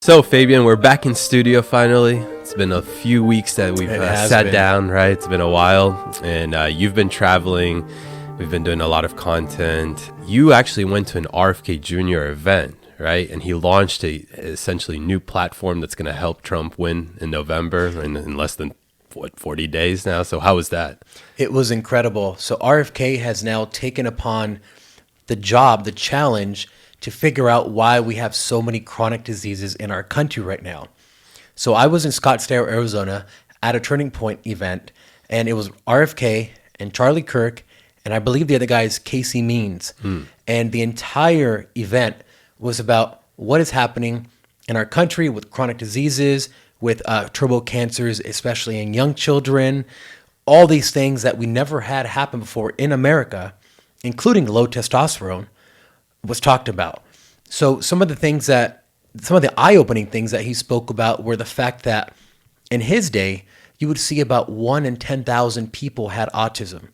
So, Fabian, we're back in studio finally. It's been a few weeks that we've sat down, right? It's been a while, and you've been traveling. We've been doing a lot of content. You actually went to an RFK Jr. event, right? And he launched a essentially new platform that's going to help Trump win in November in less than, 40 days now. So how was that? It was incredible. So RFK has now taken upon the challenge to figure out why we have so many chronic diseases in our country right now. So I was in Scottsdale, Arizona at a Turning Point event, and it was RFK and Charlie Kirk, and I believe the other guy is Casey Means. And the entire event was about what is happening in our country with chronic diseases, with turbo cancers, especially in young children, all these things that we never had happen before in America, including low testosterone, was talked about. So some of the eye-opening things that he spoke about were the fact that in his day, you would see about 1 in 10,000 people had autism.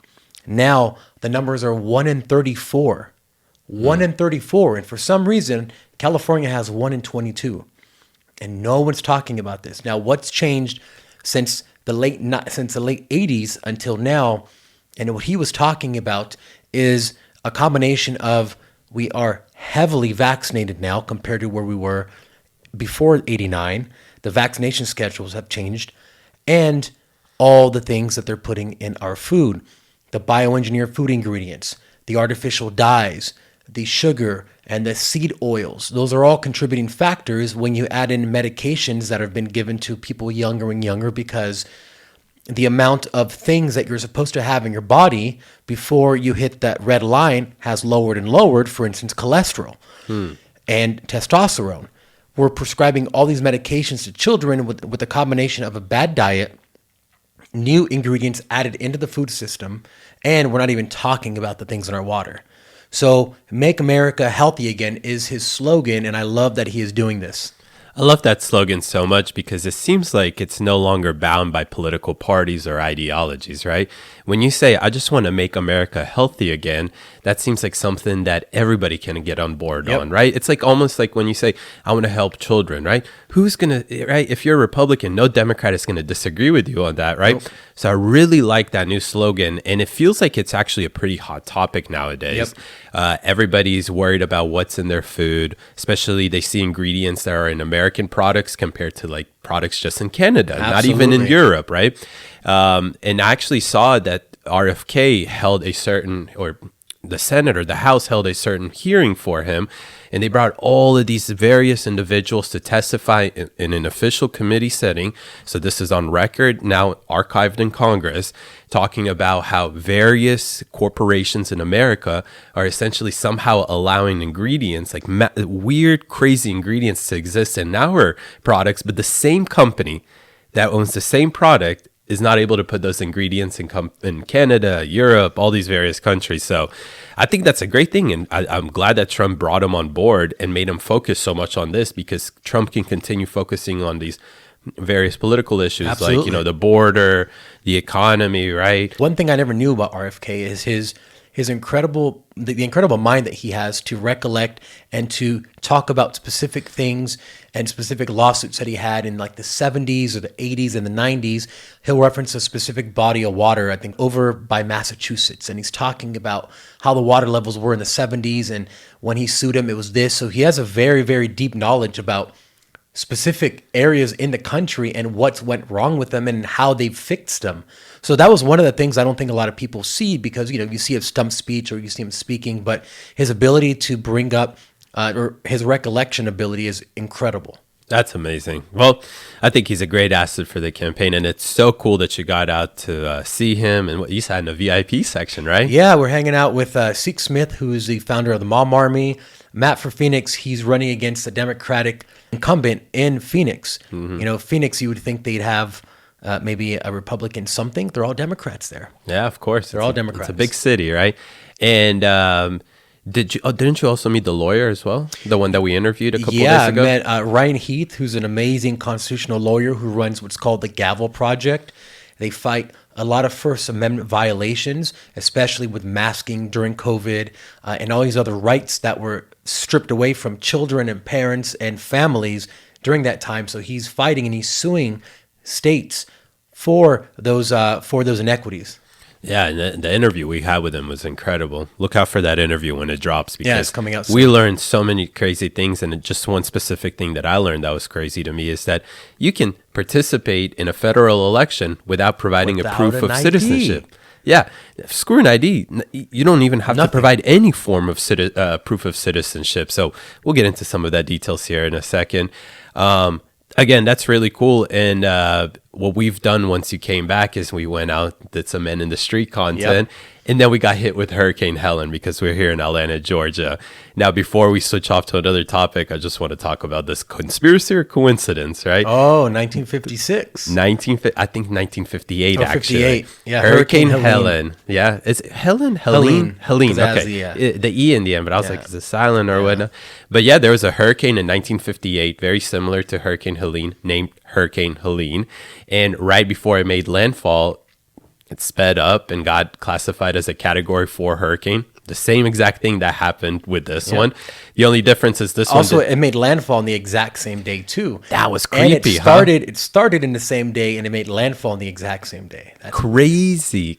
Now the numbers are 1 in 34. 1 in 34. And for some reason, California has 1 in 22. And no one's talking about this. Now, what's changed since the late 80s until now, and what he was talking about is a combination of we are heavily vaccinated now compared to where we were before 89. The vaccination schedules have changed, and all the things that they're putting in our food, the bioengineered food ingredients, the artificial dyes, the sugar, and the seed oils. Those are all contributing factors when you add in medications that have been given to people younger and younger, because the amount of things that you're supposed to have in your body before you hit that red line has lowered and lowered, for instance, cholesterol and testosterone. We're prescribing all these medications to children with a combination of a bad diet, new ingredients added into the food system, and we're not even talking about the things in our water. So Make America Healthy Again is his slogan, and I love that he is doing this. I love that slogan so much because it seems like it's no longer bound by political parties or ideologies, right? When you say, I just want to make America healthy again, that seems like something that everybody can get on board on, right? It's like almost like when you say, I want to help children, right? Who's going to, right? If you're a Republican, no Democrat is going to disagree with you on that, right? Nope. So I really like that new slogan, and it feels like it's actually a pretty hot topic nowadays. Everybody's worried about what's in their food, especially they see ingredients that are in American products compared to like products just in Canada, not even in Europe, right? And I actually saw that RFK held a certain, or the Senate or the House held a certain hearing for him, and they brought all of these various individuals to testify in an official committee setting. So this is on record, now archived in Congress, talking about how various corporations in America are essentially somehow allowing ingredients, like weird, crazy ingredients to exist in our products, but the same company that owns the same product is not able to put those ingredients in Canada, Europe, all these various countries. So I think that's a great thing. And I'm glad that Trump brought him on board and made him focus so much on this, because Trump can continue focusing on these various political issues. Absolutely. Like, the border, the economy, right? One thing I never knew about RFK is his incredible, the incredible mind that he has to recollect and to talk about specific things and specific lawsuits that he had in like the 70s or the 80s and the 90s. He'll reference a specific body of water, I think over by Massachusetts. And he's talking about how the water levels were in the 70s. And when he sued him, it was this. So he has a very, very deep knowledge about specific areas in the country and what's went wrong with them and how they've fixed them. So that was one of the things I don't think a lot of people see, because, you see a stump speech or you see him speaking, but his ability to bring up or his recollection ability is incredible. That's amazing. Well, I think he's a great asset for the campaign, and it's so cool that you got out to see him. And what you sat in the VIP section, right? Yeah, we're hanging out with Seek Smith, who is the founder of the Mom Army. Matt for Phoenix, he's running against the Democratic incumbent in Phoenix. Phoenix, you would think they'd have maybe a Republican something. They're all Democrats there. Yeah, of course. They're all Democrats. It's a big city, right? And didn't you also meet the lawyer as well? The one that we interviewed a couple days ago? Yeah, I met Ryan Heath, who's an amazing constitutional lawyer who runs what's called the Gavel Project. They fight a lot of First Amendment violations, especially with masking during COVID and all these other rights that were stripped away from children and parents and families during that time. So he's fighting and he's suing states for those inequities. Yeah, and the interview we had with him was incredible. Look out for that interview when it drops, because it's coming out soon. we learned so many crazy things. And just one specific thing that I learned that was crazy to me is that you can participate in a federal election without providing a proof of citizenship. Yeah, screw an ID. You don't even have to provide any form of proof of citizenship. So we'll get into some of that details here in a second. Again, that's really cool. And what we've done once you came back is we went out, did some Men in the Street content, and then we got hit with Hurricane Helen because we're here in Atlanta, Georgia. Now, before we switch off to another topic, I just want to talk about this conspiracy or coincidence, right? Oh, 1956. I think 1958, actually. 58. Yeah, Hurricane Helen. Yeah. Is it Helene. Okay. The E in the end, but I was like, is it silent or whatnot? But yeah, there was a hurricane in 1958, very similar to Hurricane Helene, named Hurricane Helene. And right before it made landfall, it sped up and got classified as a Category 4 hurricane. The same exact thing that happened with this one. The only difference is this also, it made landfall on the exact same day, too. That was creepy, It started in the same day, and it made landfall on the exact same day. That's crazy.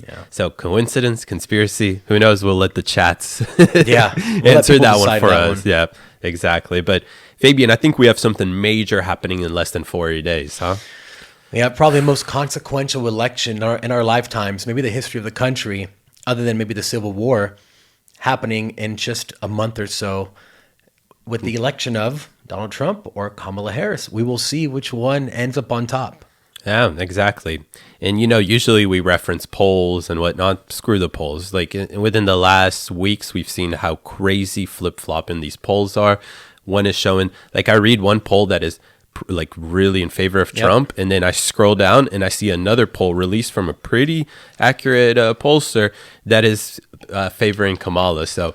Yeah. So coincidence, conspiracy, who knows? We'll let the chats answer that one for us. Yeah, exactly. But Fabian, I think we have something major happening in less than 40 days, huh? Yeah, probably the most consequential election in our lifetimes, maybe the history of the country, other than maybe the Civil War, happening in just a month or so with the election of Donald Trump or Kamala Harris. We will see which one ends up on top. Yeah, exactly. And, usually we reference polls and whatnot. Screw the polls. Like within the last weeks, we've seen how crazy flip-flopping these polls are. One is showing, like I read one poll that is like really in favor of Trump, and then I scroll down and I see another poll released from a pretty accurate pollster that is favoring Kamala. So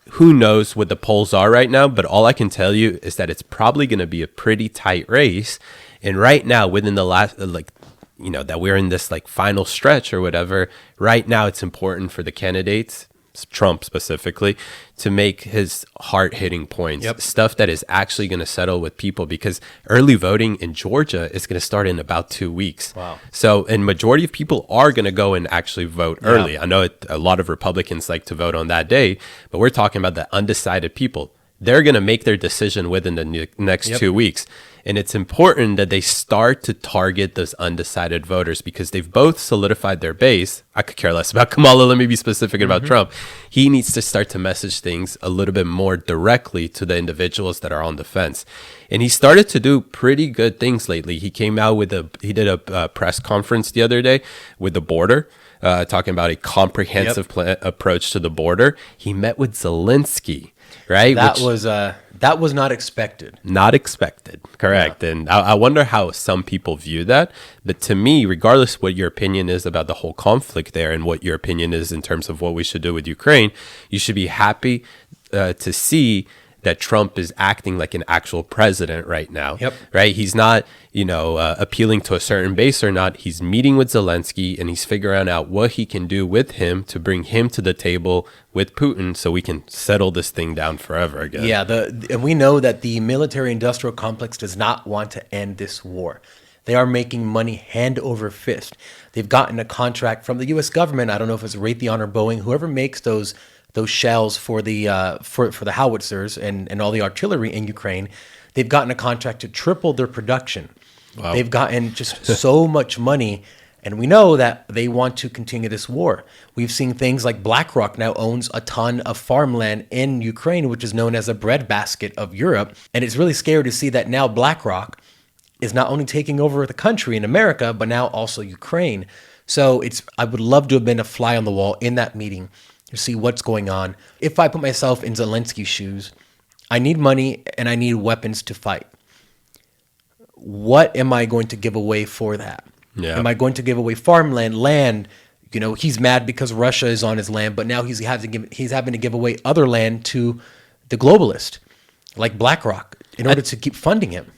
who knows what the polls are right now, but all I can tell you is that it's probably going to be a pretty tight race. And right now, within the last that we're in this like final stretch or whatever, right now it's important for the candidates, Trump specifically, to make his hard-hitting points, stuff that is actually going to settle with people, because early voting in Georgia is going to start in about 2 weeks. Wow. So, and majority of people are going to go and actually vote early. I know a lot of Republicans like to vote on that day, but we're talking about the undecided people. They're going to make their decision within the next 2 weeks. And it's important that they start to target those undecided voters, because they've both solidified their base. I could care less about Kamala. Let me be specific about Trump. He needs to start to message things a little bit more directly to the individuals that are on the fence. And he started to do pretty good things lately. He came out he did a press conference the other day with the border, talking about a comprehensive approach to the border. He met with Zelensky. Right. That was not expected. Not expected. Correct. Yeah. And I wonder how some people view that. But to me, regardless what your opinion is about the whole conflict there and what your opinion is in terms of what we should do with Ukraine, you should be happy to see that Trump is acting like an actual president right now. Right. He's not, appealing to a certain base or not. He's meeting with Zelensky and he's figuring out what he can do with him to bring him to the table with Putin so we can settle this thing down forever again. Yeah. And we know that the military industrial complex does not want to end this war. They are making money hand over fist. They've gotten a contract from the U.S. government. I don't know if it's Raytheon or Boeing, whoever makes those shells for the howitzers and all the artillery in Ukraine. They've gotten a contract to triple their production. Wow. They've gotten just so much money, and we know that they want to continue this war. We've seen things like BlackRock now owns a ton of farmland in Ukraine, which is known as a breadbasket of Europe. And it's really scary to see that now BlackRock is not only taking over the country in America, but now also Ukraine. So I would love to have been a fly on the wall in that meeting to see what's going on. If I put myself in Zelensky's shoes, I need money and I need weapons to fight. What am I going to give away for that? Yeah. Am I going to give away farmland, land? He's mad because Russia is on his land, but now he's having to give away other land to the globalist, like BlackRock, in order to keep funding him.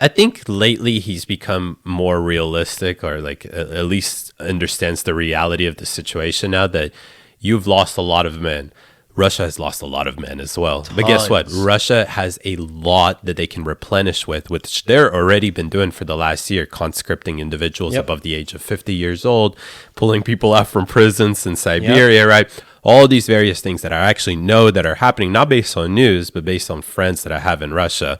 I think lately he's become more realistic, or like at least understands the reality of the situation now that you've lost a lot of men. Russia has lost a lot of men as well. But guess what? Tons. Russia has a lot that they can replenish with, which they're already been doing for the last year, conscripting individuals Yep. above the age of 50 years old, pulling people out from prisons in Siberia, right? All these various things that I actually know that are happening, not based on news, but based on friends that I have in Russia.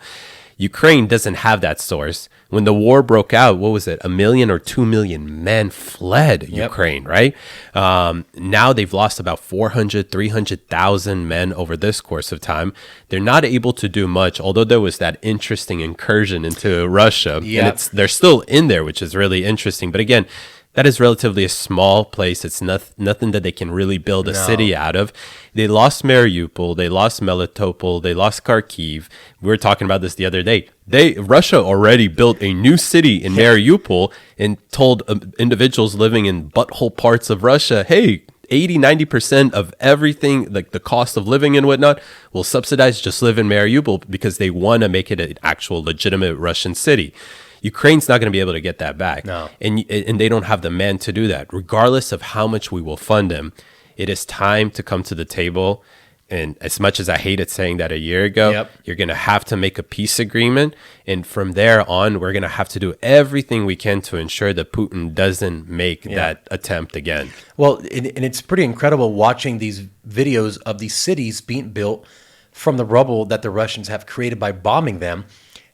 Ukraine doesn't have that source. When the war broke out, what was it? 1 million or 2 million men fled Ukraine, right? Now they've lost about 400, 300,000 men over this course of time. They're not able to do much, although there was that interesting incursion into Russia. Yep. And they're still in there, which is really interesting. But again, that is relatively a small place. It's nothing that they can really build a city out of. They lost Mariupol, they lost Melitopol, they lost Kharkiv. We were talking about this the other day. Russia already built a new city in Mariupol and told individuals living in butthole parts of Russia, hey, 80-90% of everything, like the cost of living and whatnot, will subsidize, just live in Mariupol, because they want to make it an actual legitimate Russian city. Ukraine's not going to be able to get that back. No. And they don't have the men to do that. Regardless of how much we will fund them, it is time to come to the table. And as much as I hated saying that a year ago, you're going to have to make a peace agreement. And from there on, we're going to have to do everything we can to ensure that Putin doesn't make that attempt again. Well, and it's pretty incredible watching these videos of these cities being built from the rubble that the Russians have created by bombing them.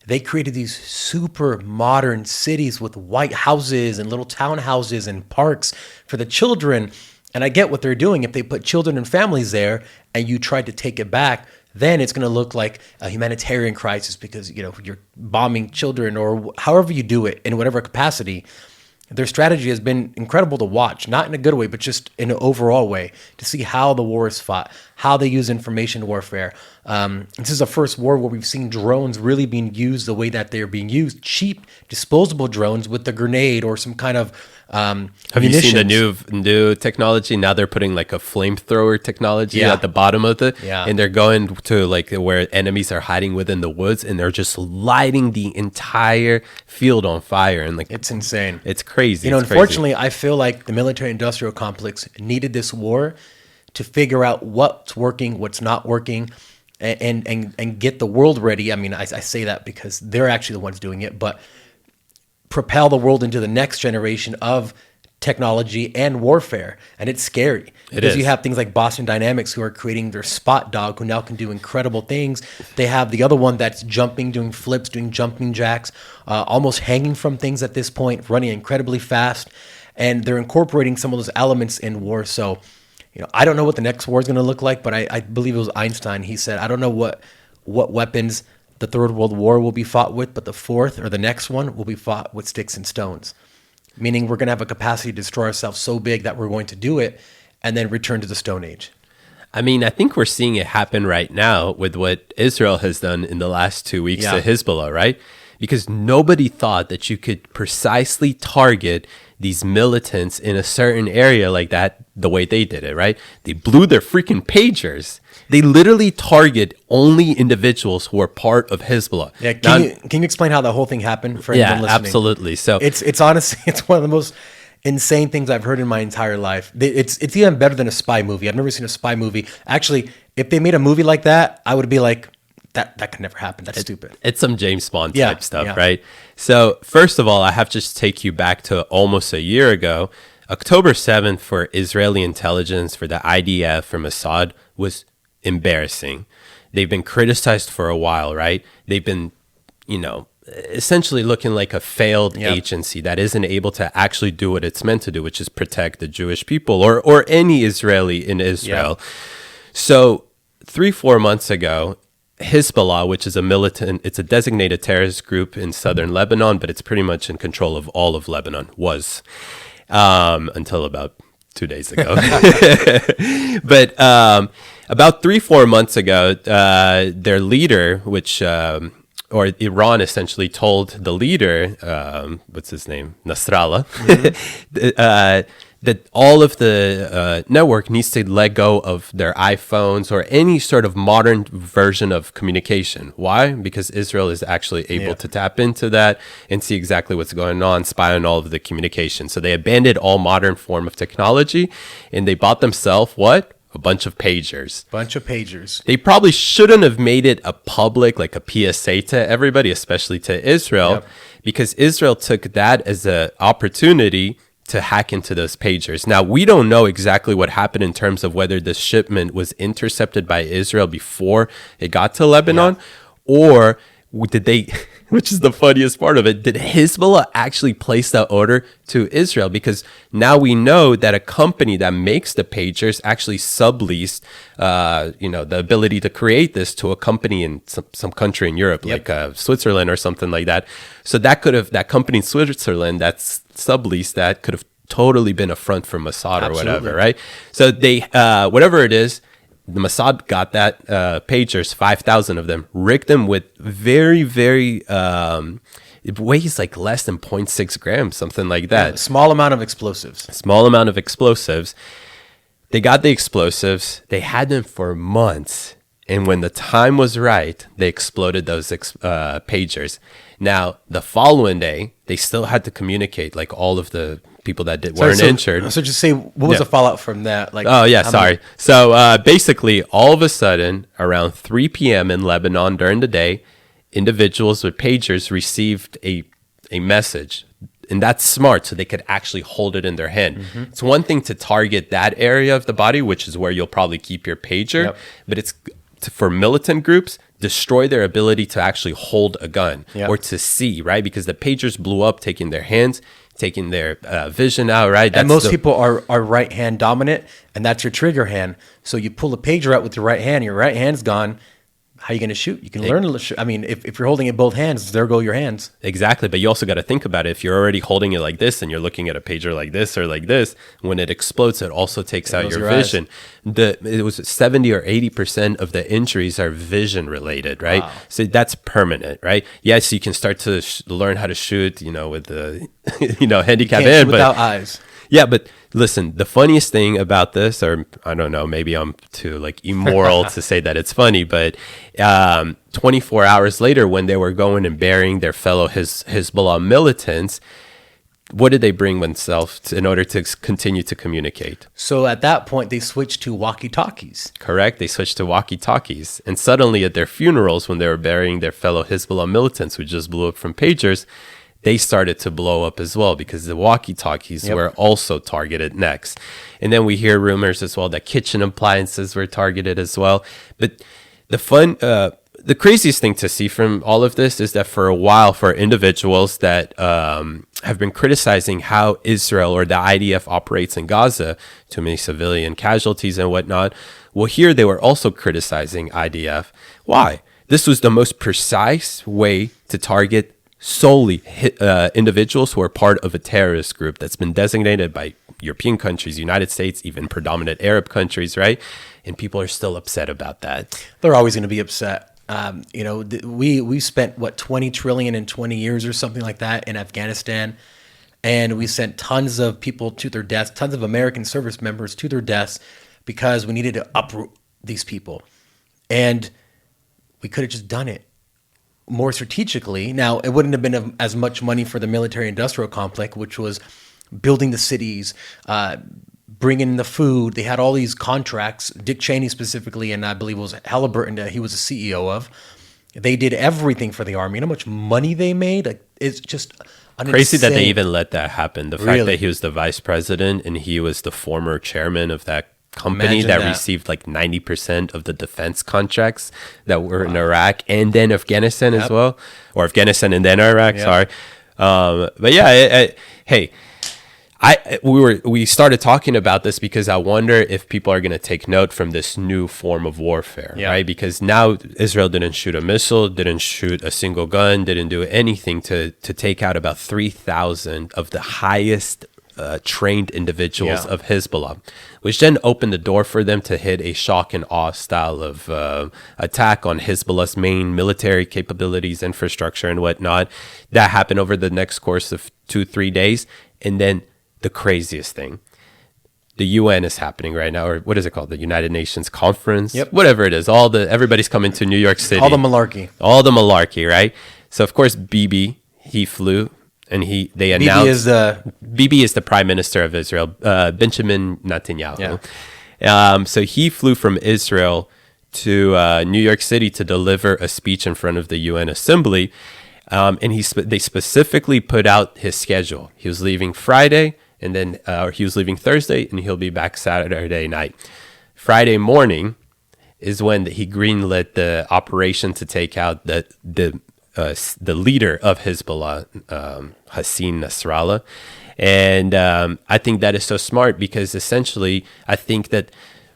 They created these super modern cities with white houses and little townhouses and parks for the children. And I get what they're doing. If they put children and families there and you tried to take it back, then it's going to look like a humanitarian crisis because, you know, you're bombing children or however you do it in whatever capacity. Their strategy has been incredible to watch, not in a good way, but just in an overall way, to see how the war is fought, how they use information warfare. This is the first war where we've seen drones really being used the way that they're being used, cheap, disposable drones with the grenade or some kind of Have you seen the new technology? Now they're putting like a flamethrower technology at the bottom of it. Yeah. And they're going to like where enemies are hiding within the woods and they're just lighting the entire field on fire. And like, it's insane. It's crazy. You know, It's unfortunately, I feel like the military-industrial complex needed this war to figure out what's working, what's not working, and get the world ready. I mean, I say that because they're actually the ones doing it, but propel the world into the next generation of technology and warfare. And it's scary because you have things like Boston Dynamics who are creating their Spot Dog, who now can do incredible things. They have the other one that's jumping, doing flips, doing jumping jacks, almost hanging from things at this point, running incredibly fast. And they're incorporating some of those elements in war. So, you know, I don't know what the next war is going to look like, but I believe it was Einstein. He said, I don't know what weapons the Third World War will be fought with, but the fourth or the next one will be fought with sticks and stones. Meaning we're going to have a capacity to destroy ourselves so big that we're going to do it and then return to the Stone Age. I mean, I think we're seeing it happen right now with what Israel has done in the last 2 weeks to Hezbollah, right? Because nobody thought that you could precisely target these militants in a certain area like that the way they did it, right? They blew their freaking pagers. They literally target only individuals who are part of Hezbollah. Yeah, can you explain how the whole thing happened for anyone listening? Absolutely. So it's honestly, it's one of the most insane things I've heard in my entire life. It's even better than a spy movie. I've never seen a spy movie. Actually, if they made a movie like that, I would be like, that could never happen. That's stupid. It's some James Bond type stuff, right? So first of all, I have to just take you back to almost a year ago. October 7th for Israeli intelligence, for the IDF, for Mossad was embarrassing. They've been criticized for a while, right? They've been, you know, essentially looking like a failed agency that isn't able to actually do what it's meant to do, which is protect the Jewish people or any Israeli in Israel. So 3-4 months ago, Hezbollah, which is it's a designated terrorist group in southern Lebanon, but it's pretty much in control of all of Lebanon, was until about 2 days ago. But about 3-4 months ago, their leader, or Iran essentially told the leader, what's his name? Nasrallah, that all of the network needs to let go of their iPhones or any sort of modern version of communication. Why? Because Israel is actually able to tap into that and see exactly what's going on, spy on all of the communication. So they abandoned all modern form of technology and they bought themselves what? a bunch of pagers. They probably shouldn't have made it a public, like a PSA to everybody, especially to Israel, because Israel took that as an opportunity to hack into those pagers. Now, we don't know exactly what happened in terms of whether this shipment was intercepted by Israel before it got to Lebanon, or did they, which is the funniest part of it, did Hezbollah actually place that order to Israel? Because now we know that a company that makes the pagers actually subleased, the ability to create this to a company in some country in Europe, like Switzerland or something like that. So that company in Switzerland that's subleased that could have totally been a front for Mossad or whatever, right? So they, whatever it is, the Mossad got that pagers, 5,000 of them, rigged them with very, very, it weighs like less than 0.6 grams, something like that. Yeah, small amount of explosives. They got the explosives. They had them for months. And when the time was right, they exploded those pagers. Now, the following day, they still had to communicate, like all of the people that weren't injured. So just say, what was the fallout from that? Like, So basically, all of a sudden, around 3 p.m. in Lebanon during the day, individuals with pagers received a message. And that's smart, so they could actually hold it in their hand. It's one thing to target that area of the body, which is where you'll probably keep your pager, but it's for militant groups, destroy their ability to actually hold a gun or to see, right? Because the pagers blew up, taking their hands, taking their vision out, right? And most people are right hand dominant, and that's your trigger hand. So you pull a pager out with your right hand hand's gone. How are you going to shoot? You can learn to shoot. I mean, if you're holding it both hands, there go your hands. Exactly. But you also got to think about it. If you're already holding it like this and you're looking at a pager like this or like this, when it explodes, it also takes out your vision. It was 70 or 80% of the injuries are vision related, right? Wow. So that's permanent, right? Yes, you can start to learn how to shoot, with the, handicap hand. Without eyes. Yeah, but listen, the funniest thing about this, or I don't know, maybe I'm too immoral to say that it's funny, but 24 hours later, when they were going and burying their fellow Hezbollah militants, what did they bring themselves in order to continue to communicate? So at that point, they switched to walkie-talkies. Correct. They switched to walkie-talkies. And suddenly at their funerals, when they were burying their fellow Hezbollah militants who just blew up from pagers, they started to blow up as well because the walkie-talkies were also targeted next. And then we hear rumors as well that kitchen appliances were targeted as well. But the craziest thing to see from all of this is that for a while, for individuals that have been criticizing how Israel or the IDF operates in Gaza, too many civilian casualties and whatnot, well, here they were also criticizing IDF. Why? This was the most precise way to target solely individuals who are part of a terrorist group that's been designated by European countries, United States, even predominant Arab countries, right? And people are still upset about that. They're always going to be upset. We spent 20 trillion in 20 years or something like that in Afghanistan, and we sent tons of people to their deaths, tons of American service members to their deaths because we needed to uproot these people, and we could have just done it more strategically. Now, it wouldn't have been as much money for the military-industrial complex, which was building the cities, bringing in the food. They had all these contracts, Dick Cheney specifically, and I believe it was Halliburton that he was the CEO of. They did everything for the army. You know how much money they made? It's just crazy that they even let that happen. The fact that he was the vice president and he was the former chairman of that company that received 90% of the defense contracts that were in Iraq and then Afghanistan as well, or Afghanistan and then Iraq. Sorry, but yeah, we started talking about this because I wonder if people are going to take note from this new form of warfare, right? Because now Israel didn't shoot a missile, didn't shoot a single gun, didn't do anything to take out about 3,000 of the highest trained individuals of Hezbollah, which then opened the door for them to hit a shock and awe style of attack on Hezbollah's main military capabilities, infrastructure, and whatnot. That happened over the next course of 2-3 days. And then the craziest thing, the UN is happening right now, or what is it called? The United Nations Conference, whatever it is. Everybody's coming to New York City. All the malarkey, right? So of course, Bibi, he flew. And they announced Bibi is the prime minister of Israel, Benjamin Netanyahu. So he flew from Israel to New York City to deliver a speech in front of the UN Assembly. And they specifically put out his schedule. He was leaving Friday, and then he was leaving Thursday, and he'll be back Saturday night. Friday morning is when he greenlit the operation to take out the leader of Hezbollah, Hassan Nasrallah. And I think that is so smart because essentially I think that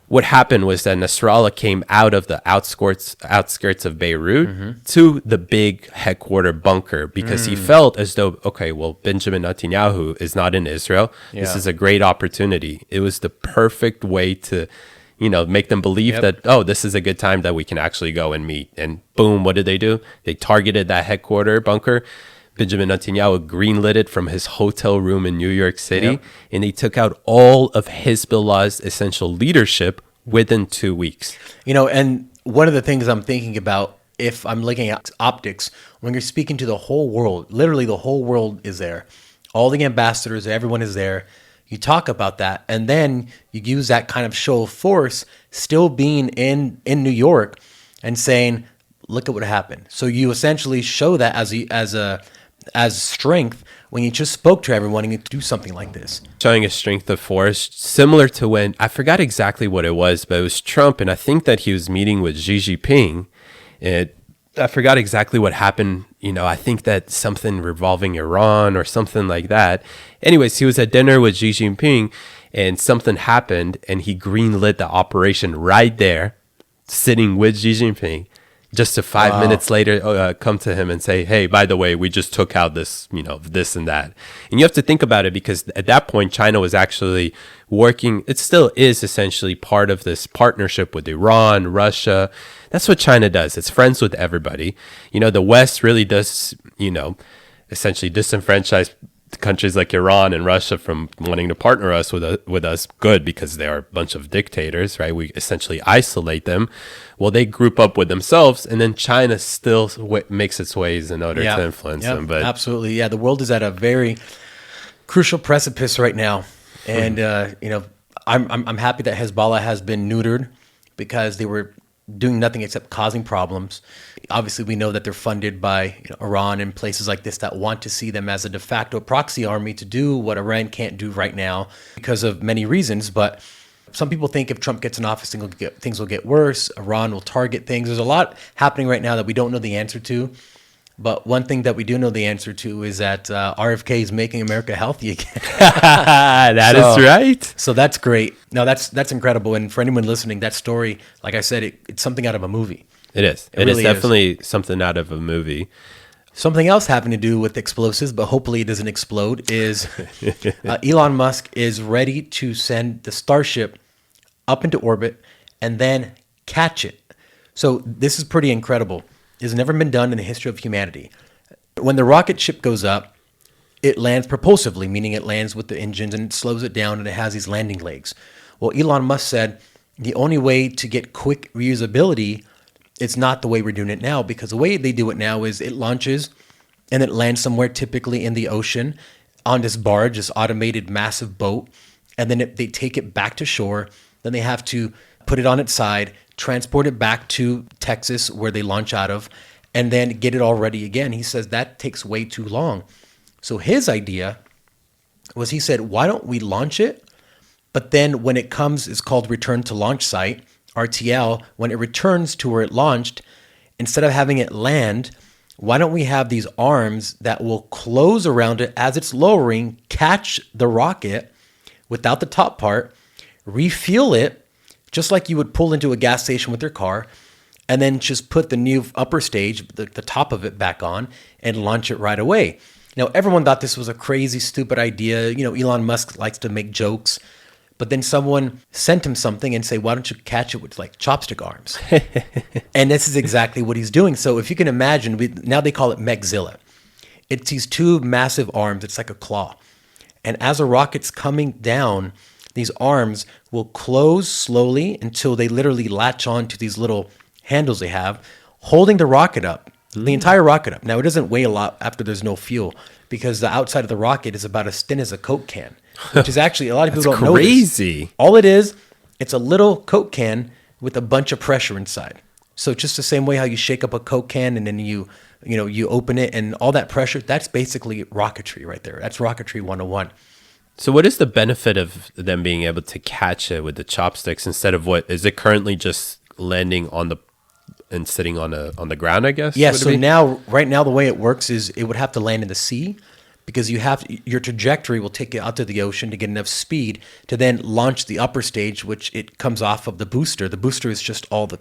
what happened was that Nasrallah came out of the outskirts of Beirut to the big headquarter bunker because he felt as though, okay, well, Benjamin Netanyahu is not in Israel. Yeah. This is a great opportunity. It was the perfect way to, make them believe that, oh, this is a good time that we can actually go and meet. And boom, what did they do? They targeted that headquarter bunker. Benjamin Netanyahu greenlit it from his hotel room in New York City, and they took out all of Hezbollah's essential leadership within 2 weeks. And one of the things I'm thinking about, if I'm looking at optics, when you're speaking to the whole world, literally the whole world is there. All the ambassadors, everyone is there. You talk about that, and then you use that kind of show of force, still being in New York and saying, look at what happened. So you essentially show that as strength when you just spoke to everyone and you do something like this. Showing a strength of force, similar to when, I forgot exactly what it was, but it was Trump, and I think that he was meeting with Xi Jinping. I forgot exactly what happened. I think that something revolving Iran or something like that. Anyways, he was at dinner with Xi Jinping, and something happened, and he greenlit the operation right there, sitting with Xi Jinping. Just to 5 minutes later come to him and say, hey, by the way, we just took out this, this and that. And you have to think about it because at that point, China was actually working. It still is essentially part of this partnership with Iran, Russia. That's what China does. It's friends with everybody. The West really does, essentially disenfranchise countries like Iran and Russia from wanting to partner us with us. Good, because they are a bunch of dictators, right? We essentially isolate them. Well, they group up with themselves, and then China still makes its ways in order to influence them. But absolutely, the world is at a very crucial precipice right now, and I'm happy that Hezbollah has been neutered because they were doing nothing except causing problems. Obviously, we know that they're funded by Iran and places like this that want to see them as a de facto proxy army to do what Iran can't do right now because of many reasons. But some people think if Trump gets in office, things will get worse. Iran will target things. There's a lot happening right now that we don't know the answer to. But one thing that we do know the answer to is that RFK is making America healthy again. That is right. So that's great. No, that's incredible. And for anyone listening, that story, like I said, it's something out of a movie. It is. It really is definitely something out of a movie. Something else having to do with explosives, but hopefully it doesn't explode, is Elon Musk is ready to send the Starship up into orbit and then catch it. So this is pretty incredible. It's never been done in the history of humanity. When the rocket ship goes up, it lands propulsively, meaning it lands with the engines and it slows it down and it has these landing legs. Well, Elon Musk said the only way to get quick reusability is not the way we're doing it now, because the way they do it now is it launches and it lands somewhere, typically in the ocean, on this barge, this automated massive boat, and then they take it back to shore. Then they have to put it on its side, transport it back to Texas where they launch out of, and then get it all ready again. He says that takes way too long. So his idea was, he said, why don't we launch it? But then when it comes, it's called return to launch site, RTL. When it returns to where it launched, instead of having it land, why don't we have these arms that will close around it as it's lowering, catch the rocket without the top part, refuel it, just like you would pull into a gas station with your car, and then just put the new upper stage, the top of it, back on and launch it right away. Now, everyone thought this was a crazy, stupid idea. Elon Musk likes to make jokes, but then someone sent him something and say, why don't you catch it with like chopstick arms? And this is exactly what he's doing. So if you can imagine, now they call it Megzilla. It's these two massive arms. It's like a claw. And as a rocket's coming down, these arms will close slowly until they literally latch on to these little handles they have, holding the rocket up, the entire rocket up. Now, it doesn't weigh a lot after there's no fuel, because the outside of the rocket is about as thin as a Coke can, which is actually, a lot of people don't know this. Crazy. All it is It's a little Coke can with a bunch of pressure inside. So just the same way how you shake up a Coke can and then you open it and all that pressure, that's basically rocketry right there. That's rocketry 101. So what is the benefit of them being able to catch it with the chopsticks instead of what is it currently just landing on the and sitting on the ground, I guess? Yeah, so right now the way it works is it would have to land in the sea because your trajectory will take it out to the ocean to get enough speed to then launch the upper stage, which it comes off of the booster. The booster is just all the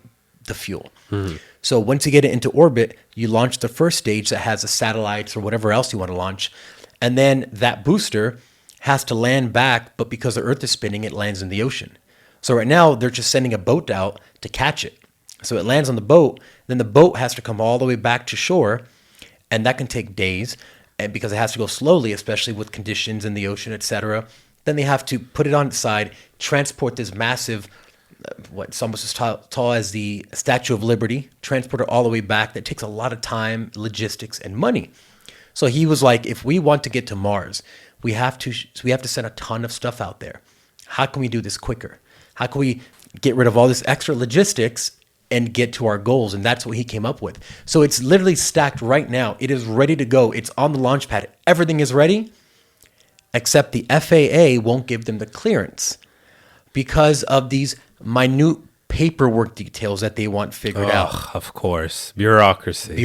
fuel. Mm-hmm. So once you get it into orbit, you launch the first stage that has the satellites or whatever else you want to launch. And then that booster has to land back, but because the Earth is spinning, it lands in the ocean. So right now, they're just sending a boat out to catch it. So it lands on the boat, then the boat has to come all the way back to shore, and that can take days, and because it has to go slowly, especially with conditions in the ocean, etc. Then they have to put it on its side, transport this massive, it's almost as tall as the Statue of Liberty, transport it all the way back. That takes a lot of time, logistics, and money. So he was like, if we want to get to Mars, we have to send a ton of stuff out there. How can we do this quicker? How can we get rid of all this extra logistics and get to our goals? And that's what he came up with. So it's literally stacked right now. It is ready to go. It's on the launch pad. Everything is ready, except the FAA won't give them the clearance because of these minute paperwork details that they want figured out. Of course. Bureaucracy.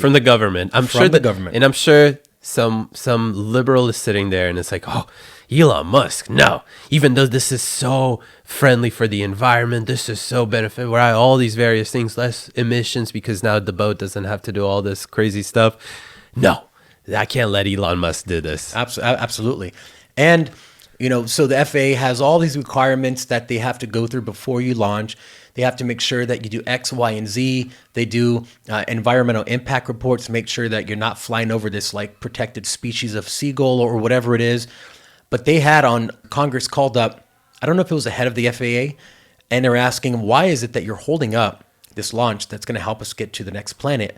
From the government. I'm sure some liberal is sitting there and it's like, oh, Elon Musk, no. Even though this is so friendly for the environment, this is so beneficial, right? All these various things, less emissions because now the boat doesn't have to do all this crazy stuff. No, I can't let Elon Musk do this. Absolutely. And, so the FAA has all these requirements that they have to go through before you launch. They have to make sure that you do X, Y, and Z. They do environmental impact reports to make sure that you're not flying over this like protected species of seagull or whatever it is. But they had Congress called up, I don't know if it was the head of the FAA, and they're asking, why is it that you're holding up this launch that's going to help us get to the next planet?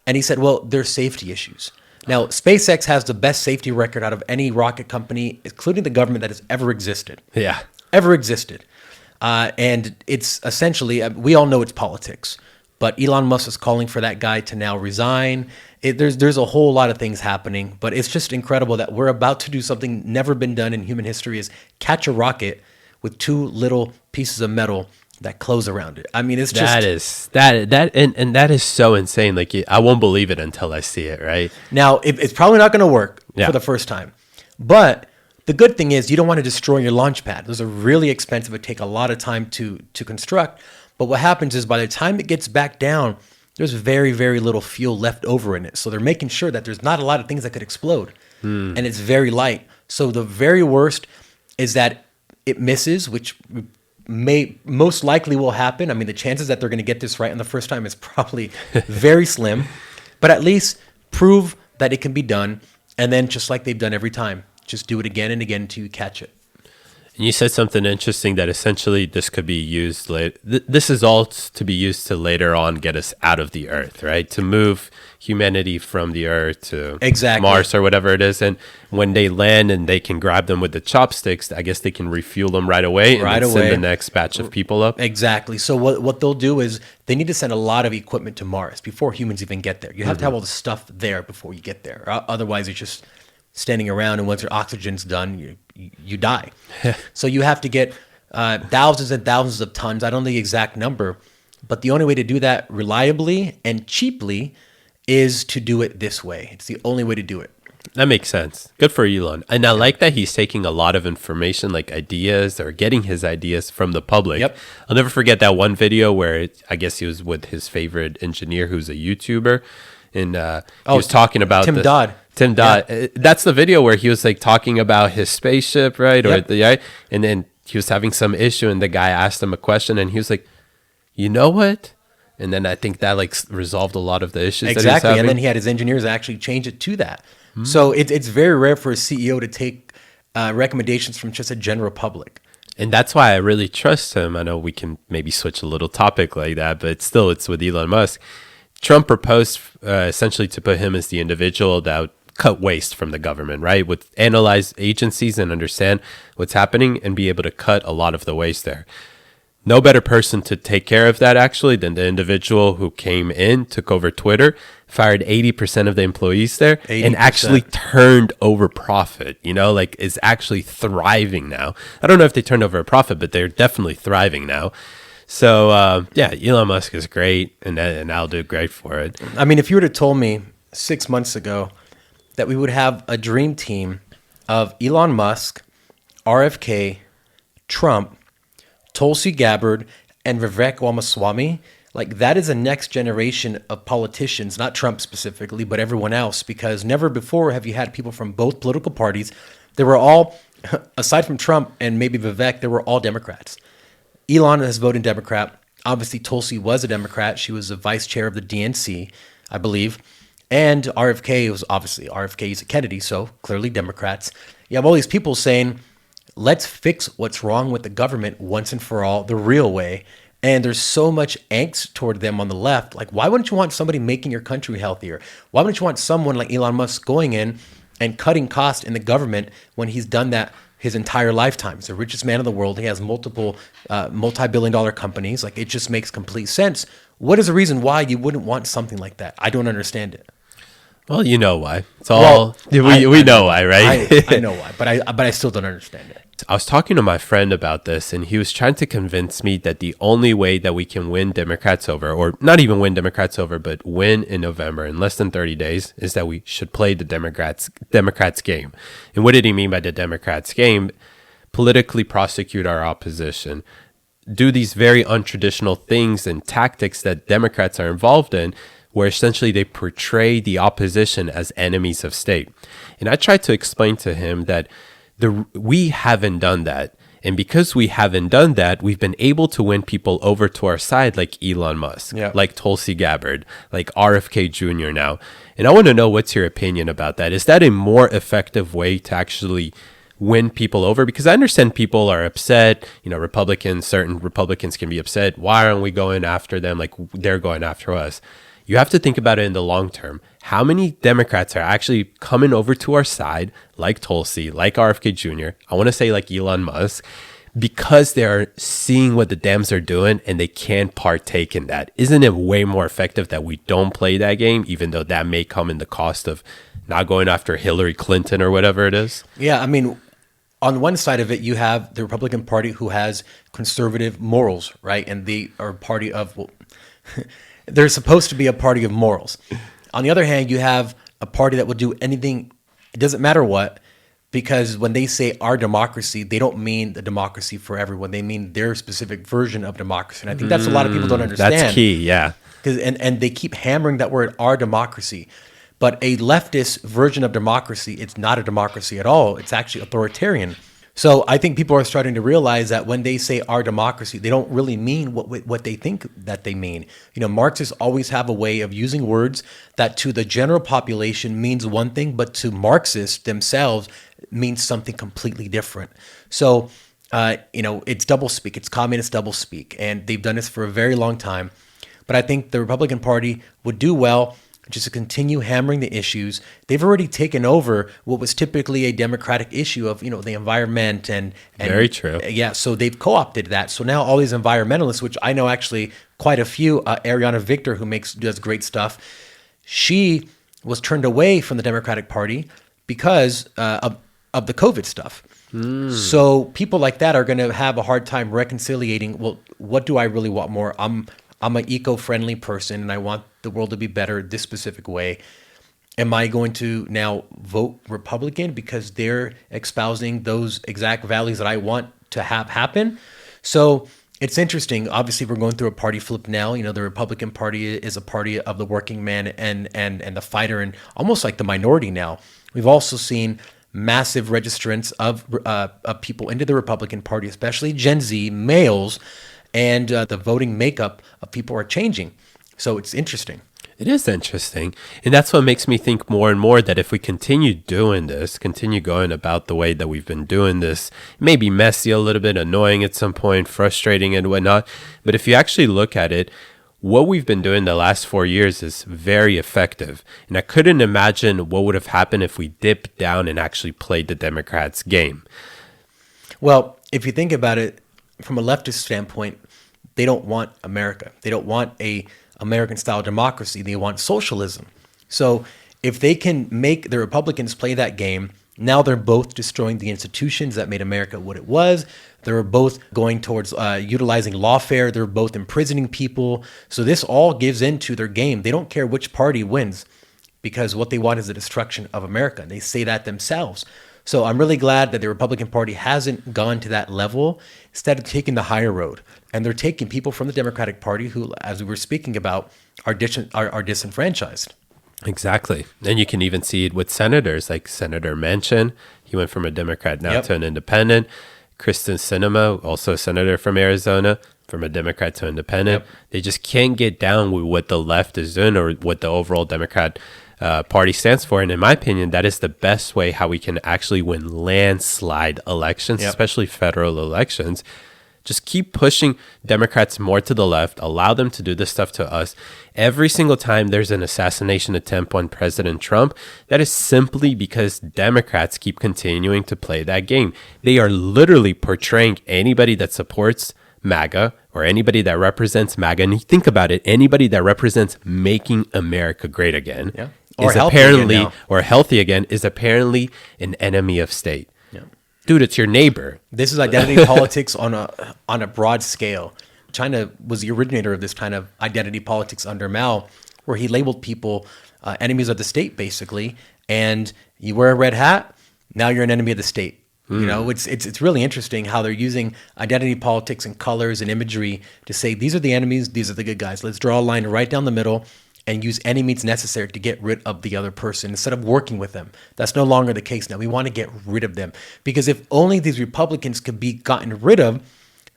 And he said, well, there's safety issues. Now, SpaceX has the best safety record out of any rocket company, including the government, that has ever existed. Yeah. Ever existed. And it's essentially, we all know it's politics, but Elon Musk is calling for that guy to now resign. There's a whole lot of things happening, but it's just incredible that we're about to do something never been done in human history, is catch a rocket with two little pieces of metal that close around it. I mean, it's just that is so insane. Like, I won't believe it until I see it. Right now, it's probably not going to work for the first time, but the good thing is you don't want to destroy your launch pad. Those are really expensive. It take a lot of time to construct. But what happens is by the time it gets back down, there's very, very little fuel left over in it. So they're making sure that there's not a lot of things that could explode. And it's very light. So the very worst is that it misses, which most likely will happen. I mean, the chances that they're going to get this right on the first time is probably very slim. But at least prove that it can be done. And then just like they've done every time, just do it again and again until you catch it. And you said something interesting that essentially this could be used later. This is all to be used to later on get us out of the Earth, right? To move humanity from the Earth to Mars or whatever it is. And when they land and they can grab them with the chopsticks, I guess they can refuel them right away and send the next batch of people up. Exactly. So what they'll do is they need to send a lot of equipment to Mars before humans even get there. You have to have all the stuff there before you get there. Otherwise, it's just standing around, and once your oxygen's done, you die. So you have to get thousands and thousands of tons. I don't know the exact number, but the only way to do that reliably and cheaply is to do it this way. It's the only way to do it. That makes sense. Good for Elon. And I like that he's taking a lot of information, like ideas, or getting his ideas from the public. Yep. I'll never forget that one video where I guess he was with his favorite engineer who's a YouTuber. And he was talking about Tim Dodd. Yeah. That's the video where he was like talking about his spaceship, right? Yep. And then he was having some issue and the guy asked him a question and he was like, you know what? And then I think that like resolved a lot of the issues. Exactly. That he was having. And then he had his engineers actually change it to that. So it's very rare for a CEO to take recommendations from just a general public. And that's why I really trust him. I know we can maybe switch a little topic like that, but still it's with Elon Musk. Trump proposed essentially to put him as the individual that would cut waste from the government, right? With analyze agencies and understand what's happening and be able to cut a lot of the waste there. No better person to take care of that actually than the individual who came in, took over Twitter, fired 80% of the employees there, 80%. And actually turned over profit, like is actually thriving now. I don't know if they turned over a profit, but they're definitely thriving now. So, Elon Musk is great, and I'll do great for it. I mean, if you would have told me 6 months ago that we would have a dream team of Elon Musk, RFK, Trump, Tulsi Gabbard, and Vivek Ramaswamy, like that is a next generation of politicians, not Trump specifically, but everyone else, because never before have you had people from both political parties. They were all, aside from Trump and maybe Vivek, they were all Democrats. Elon has voted Democrat. Obviously, Tulsi was a Democrat. She was the vice chair of the DNC, I believe. And RFK was obviously, RFK is a Kennedy, so clearly Democrats. You have all these people saying, let's fix what's wrong with the government once and for all, the real way. And there's so much angst toward them on the left. Like, why wouldn't you want somebody making your country healthier? Why wouldn't you want someone like Elon Musk going in and cutting costs in the government when he's done that his entire lifetime? He's the richest man in the world. He has multiple multi-billion-dollar companies. Like, it just makes complete sense. What is the reason why you wouldn't want something like that? I don't understand it. Well, you know why. It's all we know why, right? I know why, but I still don't understand it. I was talking to my friend about this, and he was trying to convince me that the only way that we can win Democrats over, or not even win Democrats over, but win in November in less than 30 days, is that we should play the Democrats game. And what did he mean by the Democrats game? Politically prosecute our opposition, do these very untraditional things and tactics that Democrats are involved in, where essentially they portray the opposition as enemies of state. And I tried to explain to him that we haven't done that. And because we haven't done that, we've been able to win people over to our side like Elon Musk, like Tulsi Gabbard, like RFK Jr. now. And I want to know what's your opinion about that. Is that a more effective way to actually win people over? Because I understand people are upset, certain Republicans can be upset. Why aren't we going after them like they're going after us? You have to think about it in the long term. How many Democrats are actually coming over to our side, like Tulsi, like RFK Jr., I want to say like Elon Musk, because they're seeing what the Dems are doing and they can't partake in that? Isn't it way more effective that we don't play that game, even though that may come in the cost of not going after Hillary Clinton or whatever it is? Yeah, I mean, on one side of it, you have the Republican Party who has conservative morals, right? And they are a party of... They're supposed to be a party of morals. On the other hand, you have a party that will do anything, it doesn't matter what, because when they say our democracy, they don't mean the democracy for everyone. They mean their specific version of democracy. And I think that's a lot of people don't understand. That's key, yeah. And they keep hammering that word, our democracy. But a leftist version of democracy, it's not a democracy at all. It's actually authoritarian. So I think people are starting to realize that when they say our democracy, they don't really mean what they think that they mean. Marxists always have a way of using words that to the general population means one thing, but to Marxists themselves means something completely different. So, it's doublespeak. It's communist doublespeak. And they've done this for a very long time. But I think the Republican Party would do well just to continue hammering the issues. They've already taken over what was typically a Democratic issue of, the environment and very true. Yeah, so they've co-opted that. So now all these environmentalists, which I know actually quite a few, Ariana Victor, who does great stuff, she was turned away from the Democratic Party because of the COVID stuff. So people like that are going to have a hard time reconciliating, well, what do I really want more? I'm an eco-friendly person and I want the world to be better this specific way. Am I going to now vote Republican because they're espousing those exact values that I want to have happen? So it's interesting. Obviously, we're going through a party flip now. The Republican Party is a party of the working man and the fighter and almost like the minority now. We've also seen massive registrants of people into the Republican Party, especially Gen Z males, and the voting makeup of people are changing. So it's interesting. It is interesting. And that's what makes me think more and more that if we continue doing this, continue going about the way that we've been doing this, it may be messy a little bit, annoying at some point, frustrating and whatnot. But if you actually look at it, what we've been doing the last 4 years is very effective. And I couldn't imagine what would have happened if we dipped down and actually played the Democrats' game. Well, if you think about it from a leftist standpoint, they don't want America. They don't want a American-style democracy. They want socialism. So if they can make the Republicans play that game, now they're both destroying the institutions that made America what it was. They're both going towards utilizing lawfare. They're both imprisoning people. So this all gives into their game. They don't care which party wins because what they want is the destruction of America. And they say that themselves. So I'm really glad that the Republican Party hasn't gone to that level, instead of taking the higher road. And they're taking people from the Democratic Party who, as we were speaking about, are disenfranchised. Exactly. And you can even see it with senators like Senator Manchin. He went from a Democrat now to an independent. Kristen Sinema, also a senator from Arizona, from a Democrat to independent. They just can't get down with what the left is doing or what the overall Democrat party stands for. And in my opinion, that is the best way how we can actually win landslide elections, especially federal elections. Just keep pushing Democrats more to the left, allow them to do this stuff to us. Every single time there's an assassination attempt on President Trump, that is simply because Democrats keep continuing to play that game. They are literally portraying anybody that supports MAGA or anybody that represents MAGA. And you think about it, anybody that represents making America great again or is healthy apparently, again now. or healthy again, is apparently an enemy of state. Dude, it's your neighbor. This is identity politics on a broad scale. China was the originator of this kind of identity politics under Mao, where he labeled people enemies of the state, basically. And you wear a red hat, now you're an enemy of the state. You know, it's really interesting how they're using identity politics and colors and imagery to say these are the enemies, these are the good guys. Let's draw a line right down the middle and use any means necessary to get rid of the other person instead of working with them. That's no longer the case now. We want to get rid of them. Because if only these Republicans could be gotten rid of,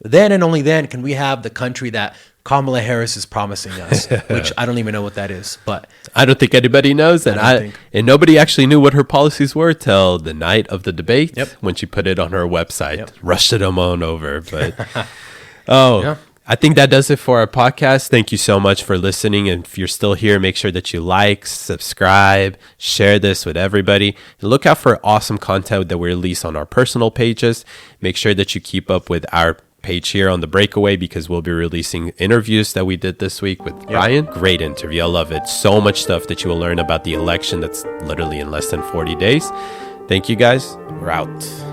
then and only then can we have the country that Kamala Harris is promising us, which I don't even know what that is. But I don't think anybody knows that. And nobody actually knew what her policies were till the night of the debate when she put it on her website. Rushed them on over. But I think that does it for our podcast. Thank you so much for listening. And if you're still here, make sure that you like, subscribe, share this with everybody. And look out for awesome content that we release on our personal pages. Make sure that you keep up with our page here on The Breakaway because we'll be releasing interviews that we did this week with Ryan. Great interview. I love it. So much stuff that you will learn about the election that's literally in less than 40 days. Thank you guys. We're out.